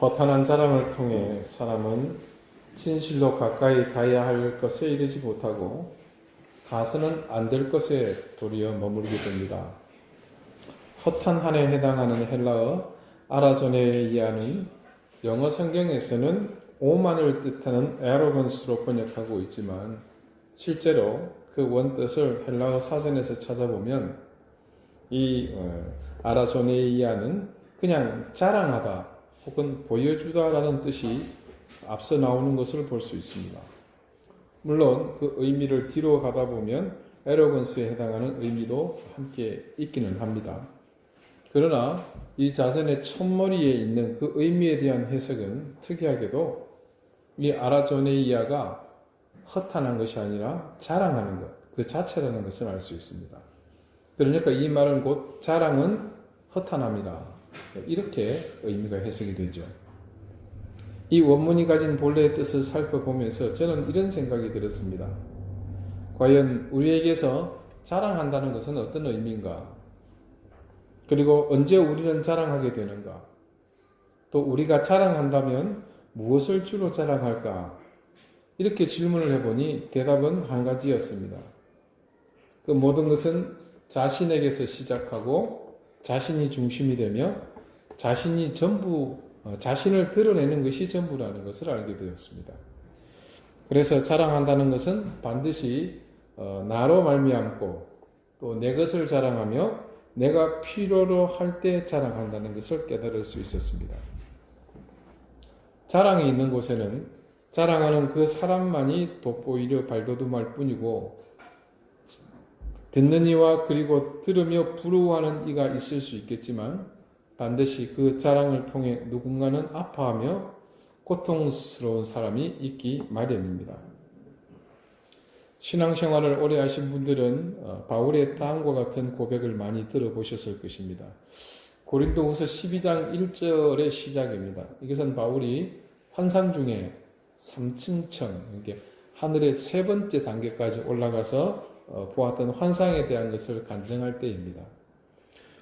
허탄한 자랑을 통해 사람은 진실로 가까이 가야 할 것에 이르지 못하고 가서는 안 될 것에 도리어 머물게 됩니다. 허탄한에 해당하는 헬라어 아라조네이아는 영어 성경에서는 오만을 뜻하는 에로건스로 번역하고 있지만 실제로 그 원뜻을 헬라어 사전에서 찾아보면 이 아라조네이아는 그냥 자랑하다 혹은 보여주다라는 뜻이 앞서 나오는 것을 볼 수 있습니다. 물론 그 의미를 뒤로 가다 보면 에로건스에 해당하는 의미도 함께 있기는 합니다. 그러나 이 자전의 첫머리에 있는 그 의미에 대한 해석은 특이하게도 이 아라조네이아가 허탄한 것이 아니라 자랑하는 것, 그 자체라는 것을 알 수 있습니다. 그러니까 이 말은 곧 자랑은 허탄합니다. 이렇게 의미가 해석이 되죠. 이 원문이 가진 본래의 뜻을 살펴보면서 저는 이런 생각이 들었습니다. 과연 우리에게서 자랑한다는 것은 어떤 의미인가? 그리고 언제 우리는 자랑하게 되는가? 또 우리가 자랑한다면 무엇을 주로 자랑할까? 이렇게 질문을 해보니 대답은 한 가지였습니다. 그 모든 것은 자신에게서 시작하고 자신이 중심이 되며 자신이 전부, 자신을 드러내는 것이 전부라는 것을 알게 되었습니다. 그래서 자랑한다는 것은 반드시 나로 말미암고 또 내 것을 자랑하며 내가 필요로 할 때 자랑한다는 것을 깨달을 수 있었습니다. 자랑이 있는 곳에는 자랑하는 그 사람만이 돋보이려 발돋움할 뿐이고 듣는 이와 그리고 들으며 부러워하는 이가 있을 수 있겠지만 반드시 그 자랑을 통해 누군가는 아파하며 고통스러운 사람이 있기 마련입니다. 신앙생활을 오래 하신 분들은 바울의 다음과 같은 고백을 많이 들어보셨을 것입니다. 고린도후서 12장 1절의 시작입니다. 이것은 바울이 환상 중에 3층천, 하늘의 세 번째 단계까지 올라가서 보았던 환상에 대한 것을 간증할 때입니다.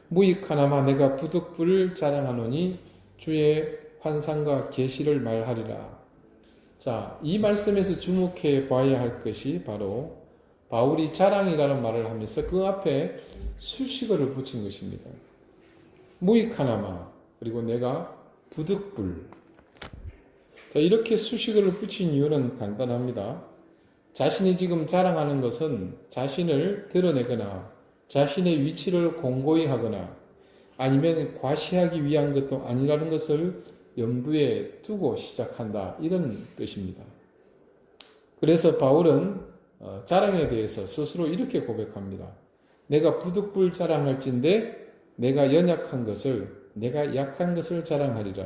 무익하나마 내가 부득불을 자랑하노니 주의 환상과 계시를 말하리라. 자, 이 말씀에서 주목해 봐야 할 것이 바로 바울이 자랑이라는 말을 하면서 그 앞에 수식어를 붙인 것입니다. 무익하나마 그리고 내가 부득불. 자, 이렇게 수식어를 붙인 이유는 간단합니다. 자신이 지금 자랑하는 것은 자신을 드러내거나 자신의 위치를 공고히 하거나 아니면 과시하기 위한 것도 아니라는 것을 염두에 두고 시작한다, 이런 뜻입니다. 그래서 바울은 자랑에 대해서 스스로 이렇게 고백합니다. 내가 부득불 자랑할진대 내가 연약한 것을, 내가 약한 것을 자랑하리라.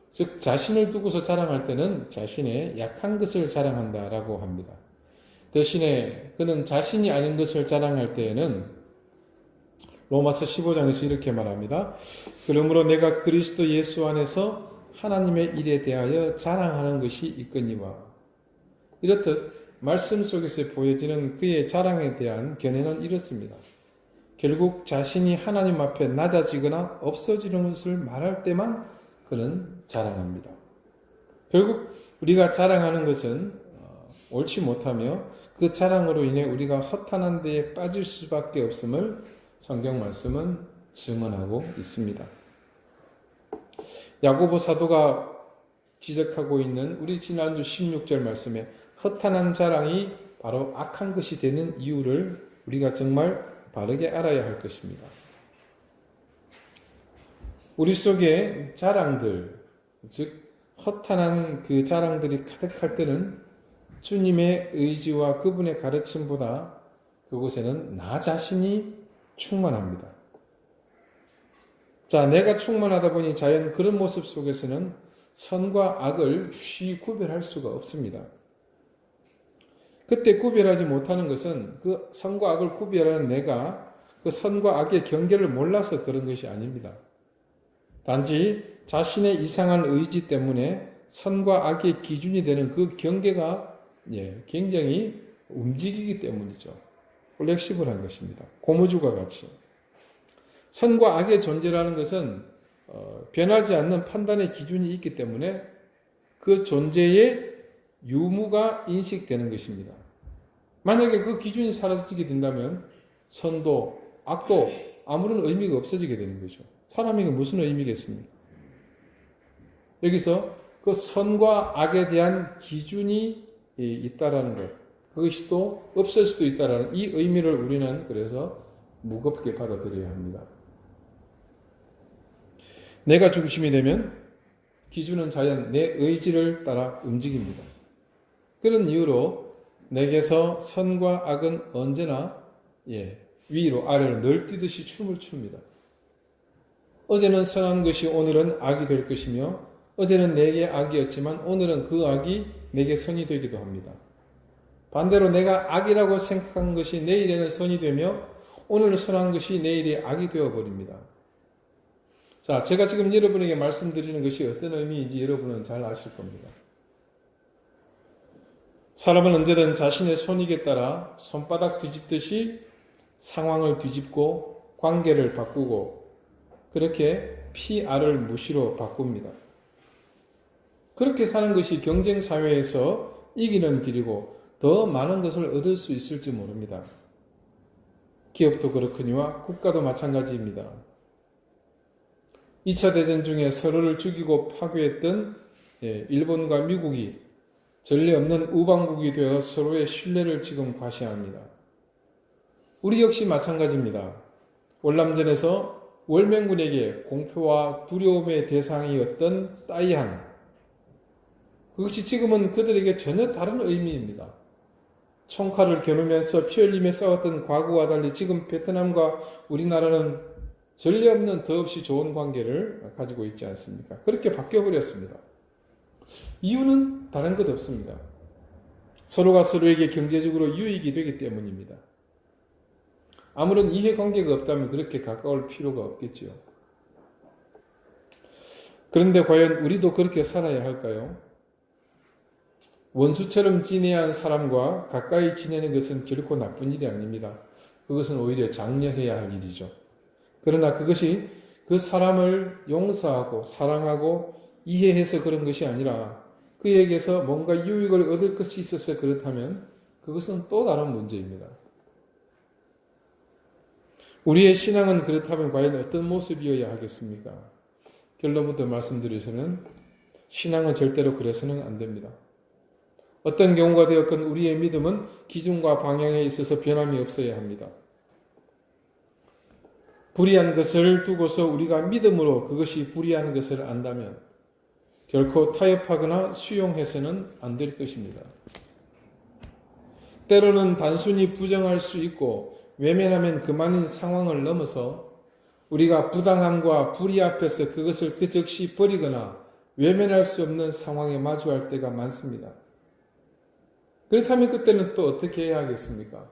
즉 자신을 두고서 자랑할 때는 자신의 약한 것을 자랑한다라고 합니다. 대신에 그는 자신이 아닌 것을 자랑할 때에는 로마서 15장에서 이렇게 말합니다. 그러므로 내가 그리스도 예수 안에서 하나님의 일에 대하여 자랑하는 것이 있거니와. 이렇듯 말씀 속에서 보여지는 그의 자랑에 대한 견해는 이렇습니다. 결국 자신이 하나님 앞에 낮아지거나 없어지는 것을 말할 때만 그는 자랑합니다. 결국 우리가 자랑하는 것은 옳지 못하며 그 자랑으로 인해 우리가 허탄한 데에 빠질 수밖에 없음을 성경 말씀은 증언하고 있습니다. 야고보 사도가 지적하고 있는 우리 지난주 16절 말씀에 허탄한 자랑이 바로 악한 것이 되는 이유를 우리가 정말 바르게 알아야 할 것입니다. 우리 속에 자랑들, 즉 허탄한 그 자랑들이 가득할 때는 주님의 의지와 그분의 가르침보다 그곳에는 나 자신이 충만합니다. 자, 내가 충만하다 보니 자연 그런 모습 속에서는 선과 악을 쉬이 구별할 수가 없습니다. 그때 구별하지 못하는 것은 그 선과 악을 구별하는 내가 그 선과 악의 경계를 몰라서 그런 것이 아닙니다. 단지 자신의 이상한 의지 때문에 선과 악의 기준이 되는 그 경계가 굉장히 움직이기 때문이죠. 플렉시블한 것입니다. 고무줄과 같이. 선과 악의 존재라는 것은 변하지 않는 판단의 기준이 있기 때문에 그 존재의 유무가 인식되는 것입니다. 만약에 그 기준이 사라지게 된다면 선도, 악도 아무런 의미가 없어지게 되는 거죠. 사람에게 무슨 의미겠습니까? 여기서 그 선과 악에 대한 기준이 있다라는 것, 그것이 또 없을 수도 있다라는 이 의미를 우리는 그래서 무겁게 받아들여야 합니다. 내가 중심이 되면 기준은 자연 내 의지를 따라 움직입니다. 그런 이유로 내게서 선과 악은 언제나 위로 아래로 널뛰듯이 춤을 춥니다. 어제는 선한 것이 오늘은 악이 될 것이며 어제는 내게 악이었지만 오늘은 그 악이 내게 선이 되기도 합니다. 반대로 내가 악이라고 생각한 것이 내일에는 선이 되며 오늘 선한 것이 내일이 악이 되어버립니다. 자, 제가 지금 여러분에게 말씀드리는 것이 어떤 의미인지 여러분은 잘 아실 겁니다. 사람은 언제든 자신의 손익에 따라 손바닥 뒤집듯이 상황을 뒤집고 관계를 바꾸고 그렇게 PR을 무시로 바꿉니다. 그렇게 사는 것이 경쟁 사회에서 이기는 길이고 더 많은 것을 얻을 수 있을지 모릅니다. 기업도 그렇거니와 국가도 마찬가지입니다. 2차 대전 중에 서로를 죽이고 파괴했던 일본과 미국이 전례 없는 우방국이 되어 서로의 신뢰를 지금 과시합니다. 우리 역시 마찬가지입니다. 월남전에서 월맹군에게 공표와 두려움의 대상이었던 따이한, 그것이 지금은 그들에게 전혀 다른 의미입니다. 총칼을 겨누면서 피 흘리며 싸웠던 과거와 달리 지금 베트남과 우리나라는 전례 없는 더없이 좋은 관계를 가지고 있지 않습니까? 그렇게 바뀌어버렸습니다. 이유는 다른 것 없습니다. 서로가 서로에게 경제적으로 유익이 되기 때문입니다. 아무런 이해관계가 없다면 그렇게 가까울 필요가 없겠지요. 그런데 과연 우리도 그렇게 살아야 할까요? 원수처럼 지내야 한 사람과 가까이 지내는 것은 결코 나쁜 일이 아닙니다. 그것은 오히려 장려해야 할 일이죠. 그러나 그것이 그 사람을 용서하고 사랑하고 이해해서 그런 것이 아니라 그에게서 뭔가 유익을 얻을 것이 있어서 그렇다면 그것은 또 다른 문제입니다. 우리의 신앙은 그렇다면 과연 어떤 모습이어야 하겠습니까? 결론부터 말씀드려서는 신앙은 절대로 그래서는 안 됩니다. 어떤 경우가 되었건 우리의 믿음은 기준과 방향에 있어서 변함이 없어야 합니다. 불의한 것을 두고서 우리가 믿음으로 그것이 불의한 것을 안다면 결코 타협하거나 수용해서는 안 될 것입니다. 때로는 단순히 부정할 수 있고 외면하면 그만인 상황을 넘어서 우리가 부당함과 불의 앞에서 그것을 그 즉시 버리거나 외면할 수 없는 상황에 마주할 때가 많습니다. 그렇다면 그때는 또 어떻게 해야 하겠습니까?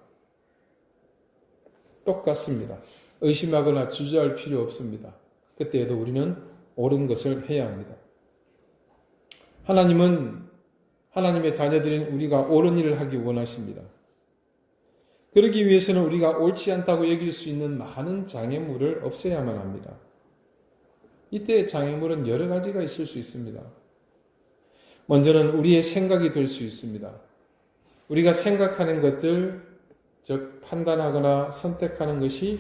똑같습니다. 의심하거나 주저할 필요 없습니다. 그때에도 우리는 옳은 것을 해야 합니다. 하나님은 하나님의 자녀들인 우리가 옳은 일을 하기 원하십니다. 그러기 위해서는 우리가 옳지 않다고 여길 수 있는 많은 장애물을 없애야만 합니다. 이때 장애물은 여러 가지가 있을 수 있습니다. 먼저는 우리의 생각이 될 수 있습니다. 우리가 생각하는 것들, 즉 판단하거나 선택하는 것이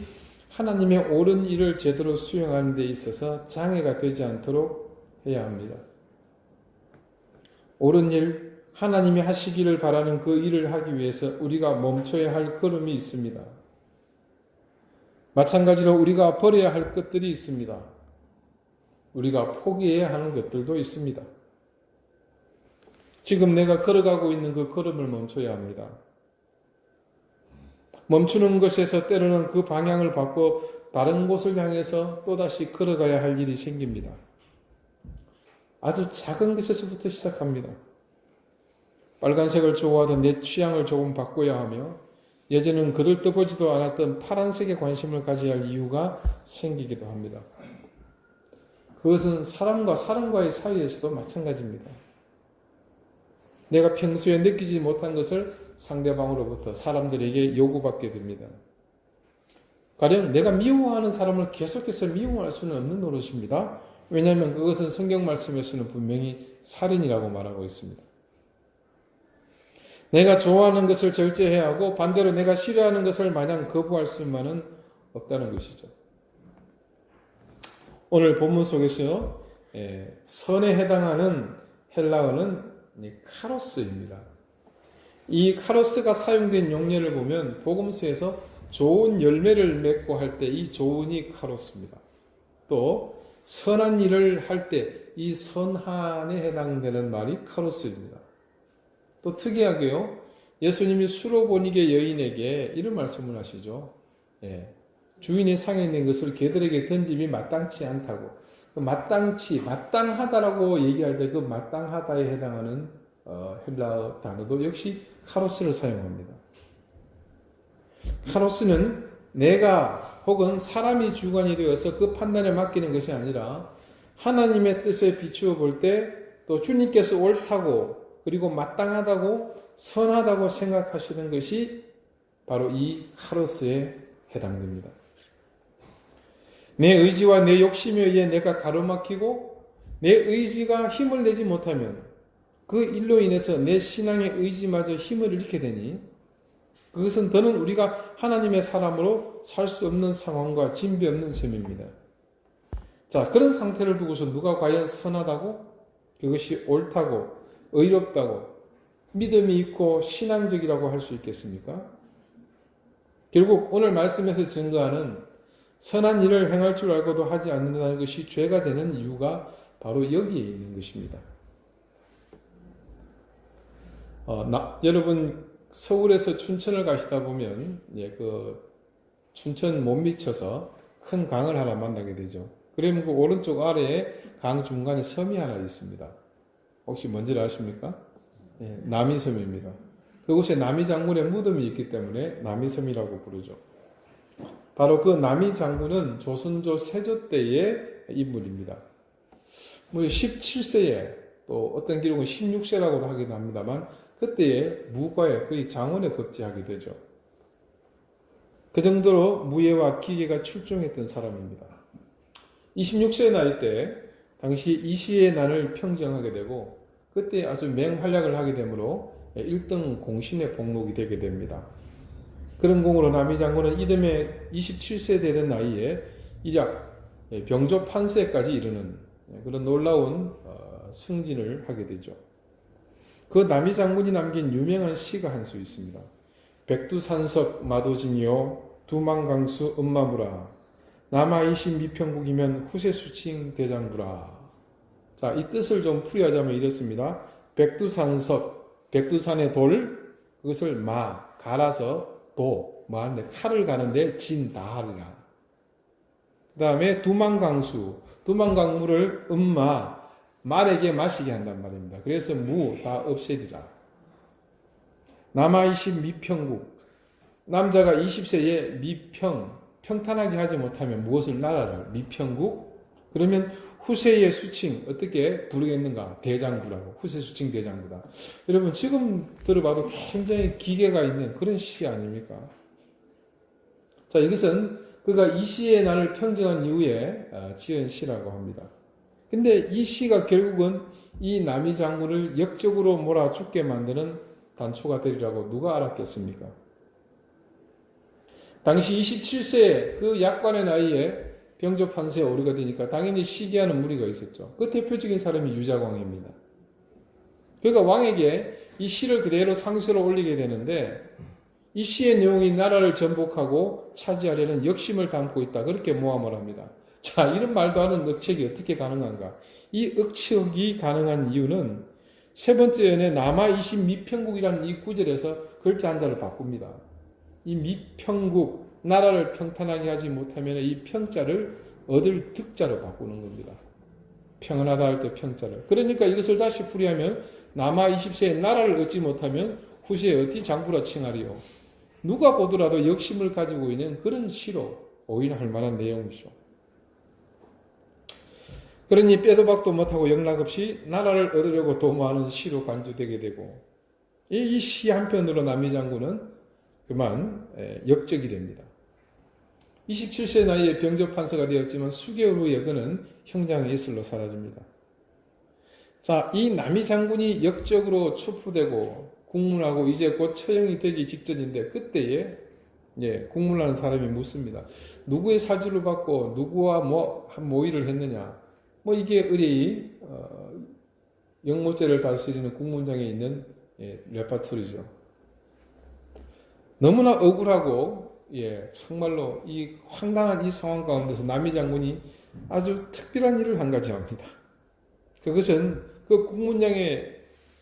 하나님의 옳은 일을 제대로 수행하는 데 있어서 장애가 되지 않도록 해야 합니다. 옳은 일, 하나님이 하시기를 바라는 그 일을 하기 위해서 우리가 멈춰야 할 걸음이 있습니다. 마찬가지로 우리가 버려야 할 것들이 있습니다. 우리가 포기해야 하는 것들도 있습니다. 지금 내가 걸어가고 있는 그 걸음을 멈춰야 합니다. 멈추는 것에서 때로는 그 방향을 바꿔 다른 곳을 향해서 또다시 걸어가야 할 일이 생깁니다. 아주 작은 것에서부터 시작합니다. 빨간색을 좋아하던 내 취향을 조금 바꿔야 하며 예전엔 거들떠보지도 않았던 파란색에 관심을 가져야 할 이유가 생기기도 합니다. 그것은 사람과 사람과의 사이에서도 마찬가지입니다. 내가 평소에 느끼지 못한 것을 상대방으로부터 사람들에게 요구받게 됩니다. 가령 내가 미워하는 사람을 계속해서 미워할 수는 없는 노릇입니다. 왜냐하면 그것은 성경 말씀에서는 분명히 살인이라고 말하고 있습니다. 내가 좋아하는 것을 절제해야 하고 반대로 내가 싫어하는 것을 마냥 거부할 수만은 없다는 것이죠. 오늘 본문 속에서 선에 해당하는 헬라어는 카로스입니다. 이 카로스가 사용된 용례를 보면 복음서에서 좋은 열매를 맺고 할 때 이 좋은이 카로스입니다. 또 선한 일을 할 때 이 선한에 해당되는 말이 카로스입니다. 또 특이하게요, 예수님이 수로보니게 여인에게 이런 말씀을 하시죠. 주인이 상해 있는 것을 개들에게 던짐이 마땅치 않다고. 마땅하다라고 얘기할 때 그 마땅하다에 해당하는 헬라어 단어도 역시 카로스를 사용합니다. 카로스는 내가 혹은 사람이 주관이 되어서 그 판단에 맡기는 것이 아니라 하나님의 뜻에 비추어 볼 때 또 주님께서 옳다고 그리고 마땅하다고 선하다고 생각하시는 것이 바로 이 카로스에 해당됩니다. 내 의지와 내 욕심에 의해 내가 가로막히고 내 의지가 힘을 내지 못하면 그 일로 인해서 내 신앙의 의지마저 힘을 잃게 되니 그것은 더는 우리가 하나님의 사람으로 살 수 없는 상황과 진비 없는 셈입니다. 자, 그런 상태를 두고서 누가 과연 선하다고, 그것이 옳다고, 의롭다고, 믿음이 있고 신앙적이라고 할 수 있겠습니까? 결국 오늘 말씀에서 증거하는 선한 일을 행할 줄 알고도 하지 않는다는 것이 죄가 되는 이유가 바로 여기에 있는 것입니다. 여러분 서울에서 춘천을 가시다 보면 춘천 못 미쳐서 큰 강을 하나 만나게 되죠. 그러면 그 오른쪽 아래에 강 중간에 섬이 하나 있습니다. 혹시 뭔지를 아십니까? 남이섬입니다. 그곳에 남이 장군의 무덤이 있기 때문에 남이섬이라고 부르죠. 바로 그 남이 장군은 조선조 세조 때의 인물입니다. 17세에 또 어떤 기록은 16세라고도 하기도 합니다만 그때의 무과에 거의 장원에 급제하게 되죠. 그 정도로 무예와 기계가 출중했던 사람입니다. 26세 나이 때 당시 이시의 난을 평정하게 되고 그때 아주 맹활약을 하게 되므로 1등 공신에 복록이 되게 됩니다. 그런 공으로 남이 장군은 이듬해 27세 되던 나이에 일약 병조 판세까지 이르는 그런 놀라운 승진을 하게 되죠. 그 남이 장군이 남긴 유명한 시가 한 수 있습니다. 백두산석 마도진이요 두만강수 음마무라 남아이신 미평국이면 후세수칭 대장부라. 자, 이 뜻을 좀 풀이하자면 이렇습니다. 백두산석, 백두산의 돌, 그것을 갈아서 칼을 가는데 진다하리라. 그 다음에 두만강수, 두만강물을 말에게 마시게 한단 말입니다. 그래서 다 없애리라. 남아이신 미평국, 남자가 20세에 평탄하게 하지 못하면 무엇을 나라를 미평국? 그러면 후세의 수칭 어떻게 부르겠는가? 대장부라고. 후세 수칭 대장부다. 여러분 지금 들어봐도 굉장히 기계가 있는 그런 시 아닙니까? 자, 이것은 그가 이 시의 난을 평정한 이후에 지은 시라고 합니다. 근데 이 시가 결국은 이 남이 장군을 역적으로 몰아 죽게 만드는 단초가 되리라고 누가 알았겠습니까? 당시 27세 그 약관의 나이에 병조 판세에 오르게 되니까 당연히 시기하는 무리가 있었죠. 그 대표적인 사람이 유자광입니다. 그러니까 왕에게 이 시를 그대로 상서로 올리게 되는데 이 시의 내용이 나라를 전복하고 차지하려는 역심을 담고 있다. 그렇게 모함을 합니다. 자, 이런 말도 하는 억측이 어떻게 가능한가? 이 억측이 가능한 이유는 세 번째 연에 남아이신 미평국이라는 이 구절에서 글자 한자를 바꿉니다. 이 미평국, 나라를 평탄하게 하지 못하면 이 평자를 얻을 득자로 바꾸는 겁니다. 평안하다 할 때 평자를. 그러니까 이것을 다시 풀이하면 남아 20세에 나라를 얻지 못하면 후세에 어찌 장부라 칭하리요. 누가 보더라도 역심을 가지고 있는 그런 시로 오인할 만한 내용이죠. 그러니 빼도 박도 못하고 영락없이 나라를 얻으려고 도모하는 시로 간주되게 되고 이 시 한편으로 남이 장군은 그만 역적이 됩니다. 27세 나이에 병조 판서가 되었지만 수개월 후에 그는 형장의 이슬로 사라집니다. 자, 이 남이 장군이 역적으로 추포되고 국문하고 이제 곧 처형이 되기 직전인데 그때에 국문하는 사람이 묻습니다. 누구의 사주를 받고 누구와 모의를 했느냐? 이게 의뢰의 영모죄를 다스리는 국문장에 있는 레파토리죠. 너무나 억울하고 정말로 이 황당한 이 상황 가운데서 남이 장군이 아주 특별한 일을 한 가지 합니다. 그것은 그 국문장에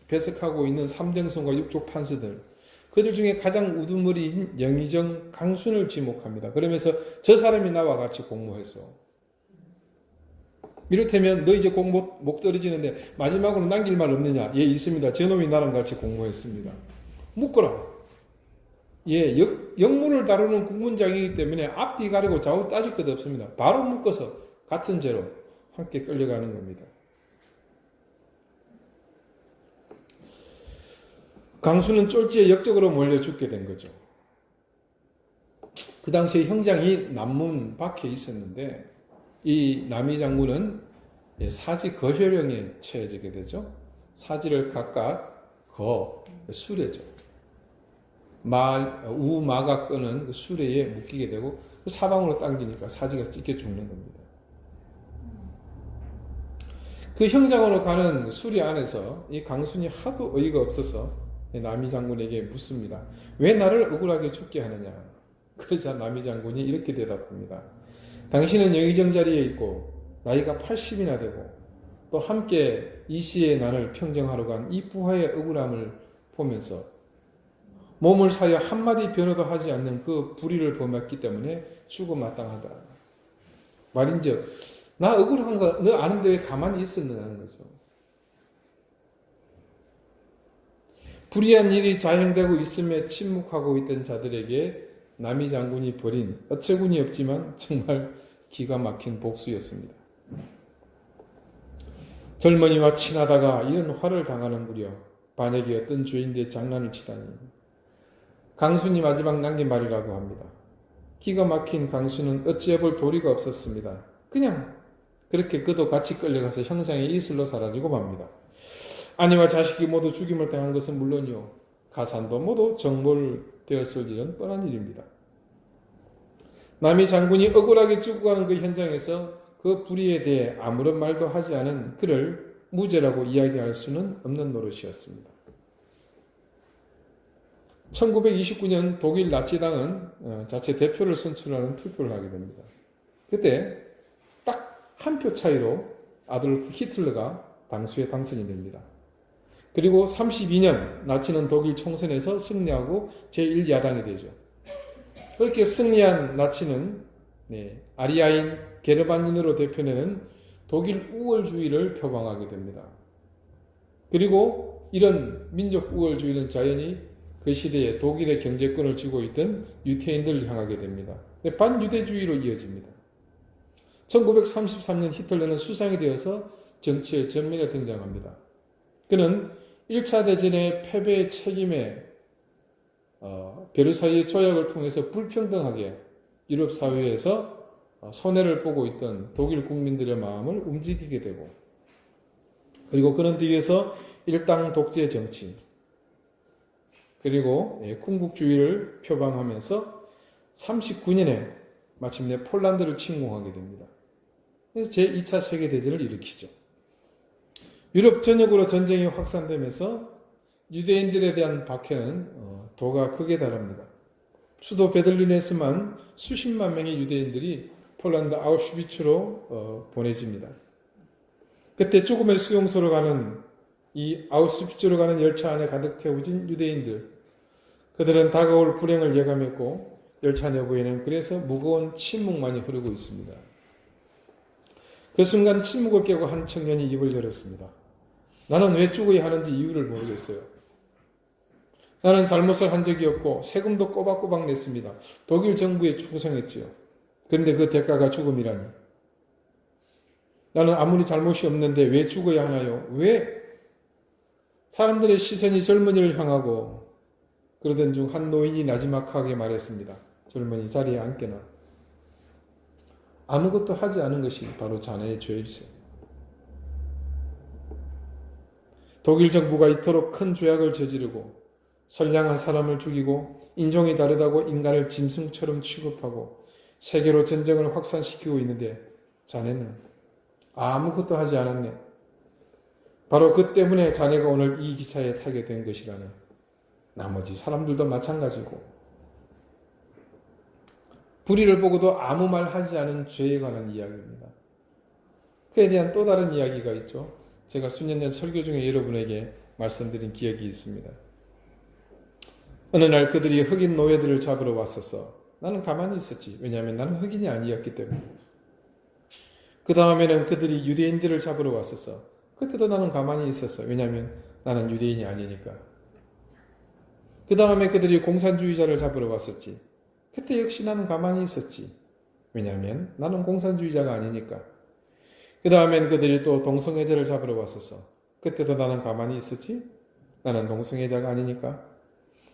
배석하고 있는 삼정성과 육조 판서들, 그들 중에 가장 우두머리인 영의정 강순을 지목합니다. 그러면서 저 사람이 나와 같이 공모했어. 이를테면 너 이제 목 떨어지는데 마지막으로 남길 말 없느냐? 예, 있습니다. 저놈이 나랑 같이 공모했습니다. 묶어라. 영문을 다루는 국문장이기 때문에 앞뒤 가리고 좌우 따질 것 없습니다. 바로 묶어서 같은 죄로 함께 끌려가는 겁니다. 강수는 쫄지에 역적으로 몰려 죽게 된 거죠. 그 당시에 형장이 남문 밖에 있었는데 이 남이 장군은 사지 거혈령에 처해지게 되죠. 사지를 각각 수레죠. 우마가 끄는 그 수레에 묶이게 되고 그 사방으로 당기니까 사지가 찢겨 죽는 겁니다. 그 형장으로 가는 수리 안에서 이 강순이 하도 어이가 없어서 남이 장군에게 묻습니다. 왜 나를 억울하게 죽게 하느냐? 그러자 남이 장군이 이렇게 대답합니다. 당신은 영의정 자리에 있고 나이가 80이나 되고 또 함께 이 시에 나를 평정하러 간 이 부하의 억울함을 보면서 몸을 사려 한마디 변호도 하지 않는 그 불의를 범했기 때문에 죽어 마땅하다. 말인즉 나 억울한 거 너 아는데 왜 가만히 있었느냐는 거죠. 불의한 일이 자행되고 있음에 침묵하고 있던 자들에게 남이 장군이 벌인 어처구니 없지만 정말 기가 막힌 복수였습니다. 젊은이와 친하다가 이런 화를 당하는 무렵 반역이 어떤 죄인들의 장난을 치다니. 강순이 마지막 남긴 말이라고 합니다. 기가 막힌 강순은 어찌해볼 도리가 없었습니다. 그냥 그렇게 그도 같이 끌려가서 형상의 이슬로 사라지고 맙니다. 아내와 자식이 모두 죽임을 당한 것은 물론이요 가산도 모두 정몰되었을 일은 뻔한 일입니다. 남이 장군이 억울하게 죽어가는 그 현장에서 그 불의에 대해 아무런 말도 하지 않은 그를 무죄라고 이야기할 수는 없는 노릇이었습니다. 1929년 독일 나치당은 자체 대표를 선출하는 투표를 하게 됩니다. 그때 딱 한 표 차이로 아돌프 히틀러가 당수에 당선이 됩니다. 그리고 32년 나치는 독일 총선에서 승리하고 제1야당이 되죠. 그렇게 승리한 나치는 아리아인 게르만인으로 대표되는 독일 우월주의를 표방하게 됩니다. 그리고 이런 민족 우월주의는 자연히 그 시대에 독일의 경제권을 쥐고 있던 유태인들을 향하게 됩니다. 반유대주의로 이어집니다. 1933년 히틀러는 수상이 되어서 정치의 전면에 등장합니다. 그는 1차 대전의 패배의 책임에 베르사유의 조약을 통해서 불평등하게 유럽 사회에서 손해를 보고 있던 독일 국민들의 마음을 움직이게 되고, 그리고 그런 뒤에서 일당 독재 정치, 그리고 군국주의를 표방하면서 39년에 마침내 폴란드를 침공하게 됩니다. 그래서 제2차 세계대전을 일으키죠. 유럽 전역으로 전쟁이 확산되면서 유대인들에 대한 박해는 도가 극에 달합니다. 수도 베들린에서만 수십만 명의 유대인들이 폴란드 아우슈비츠로 보내집니다. 그때 죽음의 수용소로 가는 이 아우슈비츠로 가는 열차 안에 가득 태워진 유대인들, 그들은 다가올 불행을 예감했고 열차 내부에는 그래서 무거운 침묵만이 흐르고 있습니다. 그 순간 침묵을 깨고 한 청년이 입을 열었습니다. 나는 왜 죽어야 하는지 이유를 모르겠어요. 나는 잘못을 한 적이 없고 세금도 꼬박꼬박 냈습니다. 독일 정부에 충성했지요. 그런데 그 대가가 죽음이라니. 나는 아무리 잘못이 없는데 왜 죽어야 하나요? 왜? 사람들의 시선이 젊은이를 향하고 그러던 중 한 노인이 나지막하게 말했습니다. 젊은이 자리에 앉게나. 아무것도 하지 않은 것이 바로 자네의 죄일세. 독일 정부가 이토록 큰 죄악을 저지르고 선량한 사람을 죽이고 인종이 다르다고 인간을 짐승처럼 취급하고 세계로 전쟁을 확산시키고 있는데 자네는 아무것도 하지 않았네. 바로 그 때문에 자네가 오늘 이 기차에 타게 된 것이라네. 나머지 사람들도 마찬가지고. 불의를 보고도 아무 말 하지 않은 죄에 관한 이야기입니다. 그에 대한 또 다른 이야기가 있죠. 제가 수년 전 설교 중에 여러분에게 말씀드린 기억이 있습니다. 어느 날 그들이 흑인 노예들을 잡으러 왔었어. 나는 가만히 있었지. 왜냐하면 나는 흑인이 아니었기 때문에. 그 다음에는 그들이 유대인들을 잡으러 왔었어. 그때도 나는 가만히 있었어. 왜냐하면 나는 유대인이 아니니까. 그 다음에 그들이 공산주의자를 잡으러 왔었지. 그때 역시 나는 가만히 있었지. 왜냐하면 나는 공산주의자가 아니니까. 그 다음엔 그들이 또 동성애자를 잡으러 왔었어. 그때도 나는 가만히 있었지. 나는 동성애자가 아니니까.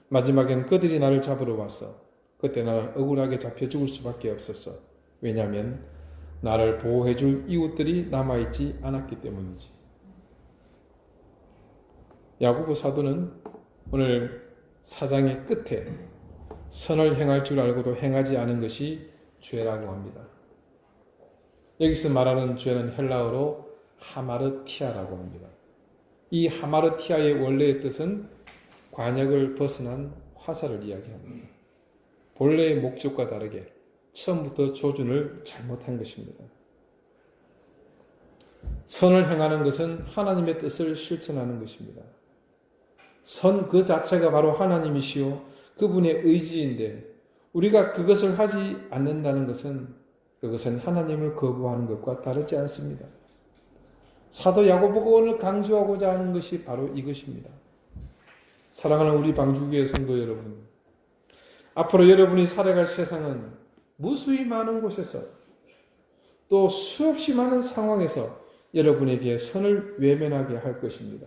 마지막엔 그들이 나를 잡으러 왔어. 그때 나는 억울하게 잡혀 죽을 수밖에 없었어. 왜냐하면 나를 보호해줄 이웃들이 남아있지 않았기 때문이지. 야고보 사도는 오늘 사장의 끝에 선을 행할 줄 알고도 행하지 않은 것이 죄라고 합니다. 여기서 말하는 죄는 헬라어로 하마르티아라고 합니다. 이 하마르티아의 원래의 뜻은 관역을 벗어난 화살을 이야기합니다. 본래의 목적과 다르게 처음부터 조준을 잘못한 것입니다. 선을 행하는 것은 하나님의 뜻을 실천하는 것입니다. 선 그 자체가 바로 하나님이시요 그분의 의지인데 우리가 그것을 하지 않는다는 것은 그것은 하나님을 거부하는 것과 다르지 않습니다. 사도 야고보가 오늘 강조하고자 하는 것이 바로 이것입니다. 사랑하는 우리 방주교회 성도 여러분, 앞으로 여러분이 살아갈 세상은 무수히 많은 곳에서 또 수없이 많은 상황에서 여러분에게 선을 외면하게 할 것입니다.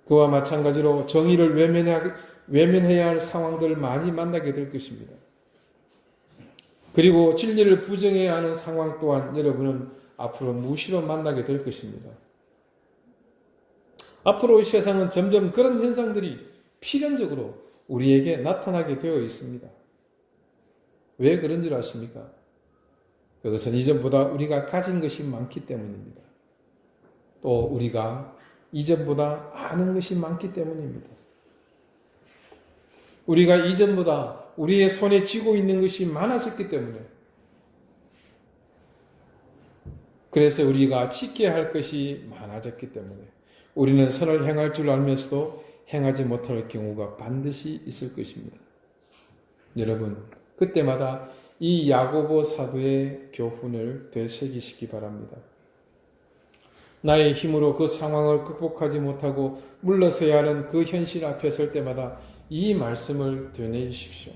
그와 마찬가지로 정의를 외면해야 할 상황들을 많이 만나게 될 것입니다. 그리고 진리를 부정해야 하는 상황 또한 여러분은 앞으로 무시로 만나게 될 것입니다. 앞으로 이 세상은 점점 그런 현상들이 필연적으로 우리에게 나타나게 되어 있습니다. 왜 그런 줄 아십니까? 그것은 이전보다 우리가 가진 것이 많기 때문입니다. 또 우리가 이전보다 아는 것이 많기 때문입니다. 우리가 이전보다 우리의 손에 쥐고 있는 것이 많아졌기 때문에 그래서 우리가 지켜야 할 것이 많아졌기 때문에 우리는 선을 행할 줄 알면서도 행하지 못할 경우가 반드시 있을 것입니다. 여러분, 그때마다 이 야고보 사도의 교훈을 되새기시기 바랍니다. 나의 힘으로 그 상황을 극복하지 못하고 물러서야 하는 그 현실 앞에 설 때마다 이 말씀을 되뇌이십시오.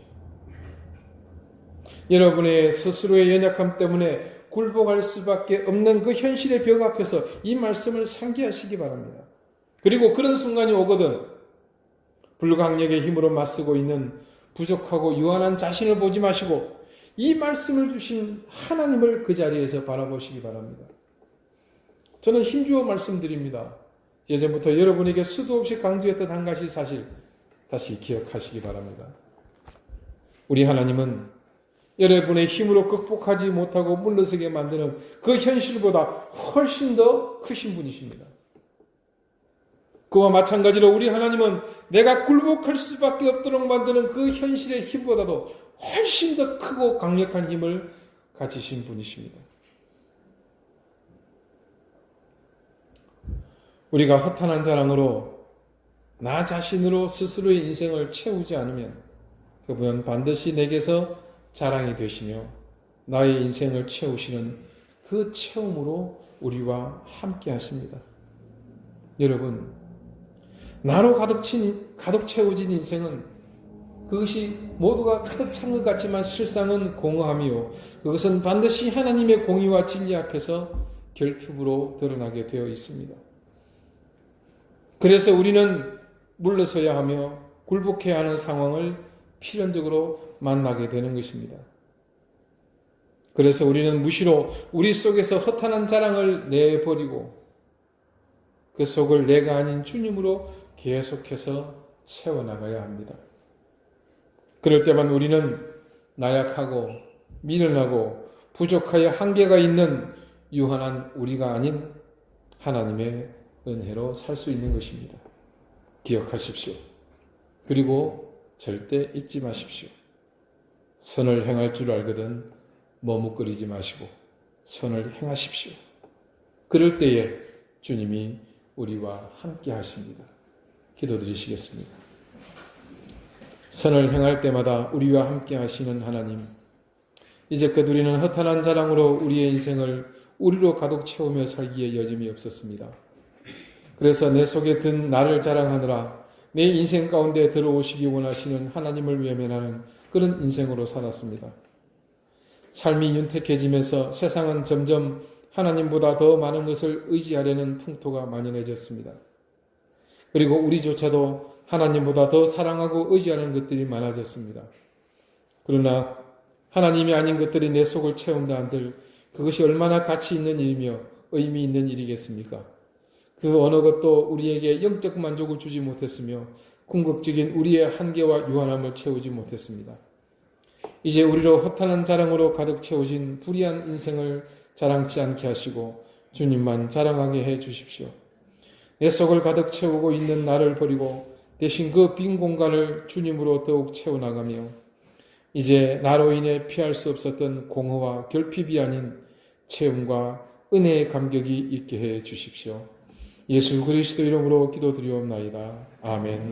여러분의 스스로의 연약함 때문에 굴복할 수밖에 없는 그 현실의 벽 앞에서 이 말씀을 상기하시기 바랍니다. 그리고 그런 순간이 오거든 불강력의 힘으로 맞서고 있는 부족하고 유한한 자신을 보지 마시고 이 말씀을 주신 하나님을 그 자리에서 바라보시기 바랍니다. 저는 힘주어 말씀드립니다. 예전부터 여러분에게 수도 없이 강조했던 한 가지 사실 다시 기억하시기 바랍니다. 우리 하나님은 여러분의 힘으로 극복하지 못하고 물러서게 만드는 그 현실보다 훨씬 더 크신 분이십니다. 그와 마찬가지로 우리 하나님은 내가 굴복할 수밖에 없도록 만드는 그 현실의 힘보다도 훨씬 더 크고 강력한 힘을 가지신 분이십니다. 우리가 허탄한 자랑으로 나 자신으로 스스로의 인생을 채우지 않으면 그분은 반드시 내게서 자랑이 되시며 나의 인생을 채우시는 그 체험으로 우리와 함께 하십니다. 여러분, 나로 가득 채워진 인생은 그것이 모두가 가득 찬 것 같지만 실상은 공허함이요. 그것은 반드시 하나님의 공의와 진리 앞에서 결핍으로 드러나게 되어 있습니다. 그래서 우리는 물러서야 하며 굴복해야 하는 상황을 필연적으로 만나게 되는 것입니다. 그래서 우리는 무시로 우리 속에서 허탄한 자랑을 내버리고 그 속을 내가 아닌 주님으로 계속해서 채워나가야 합니다. 그럴 때만 우리는 나약하고 미련하고 부족하여 한계가 있는 유한한 우리가 아닌 하나님의 은혜로 살 수 있는 것입니다. 기억하십시오. 그리고 절대 잊지 마십시오. 선을 행할 줄 알거든 머뭇거리지 마시고 선을 행하십시오. 그럴 때에 주님이 우리와 함께 하십니다. 기도드리시겠습니다. 선을 행할 때마다 우리와 함께 하시는 하나님, 이제껏 우리는 허탄한 자랑으로 우리의 인생을 우리로 가득 채우며 살기에 여짐이 없었습니다. 그래서 내 속에 든 나를 자랑하느라 내 인생 가운데 들어오시기 원하시는 하나님을 외면하는 그런 인생으로 살았습니다. 삶이 윤택해지면서 세상은 점점 하나님보다 더 많은 것을 의지하려는 풍토가 만연해졌습니다. 그리고 우리조차도 하나님보다 더 사랑하고 의지하는 것들이 많아졌습니다. 그러나 하나님이 아닌 것들이 내 속을 채운다 한들 그것이 얼마나 가치 있는 일이며 의미 있는 일이겠습니까? 그 어느 것도 우리에게 영적 만족을 주지 못했으며 궁극적인 우리의 한계와 유한함을 채우지 못했습니다. 이제 우리로 허탄한 자랑으로 가득 채워진 불의한 인생을 자랑치 않게 하시고 주님만 자랑하게 해 주십시오. 내 속을 가득 채우고 있는 나를 버리고 대신 그 빈 공간을 주님으로 더욱 채워나가며 이제 나로 인해 피할 수 없었던 공허와 결핍이 아닌 체험과 은혜의 감격이 있게 해 주십시오. 예수 그리스도 이름으로 기도드리옵나이다. 아멘.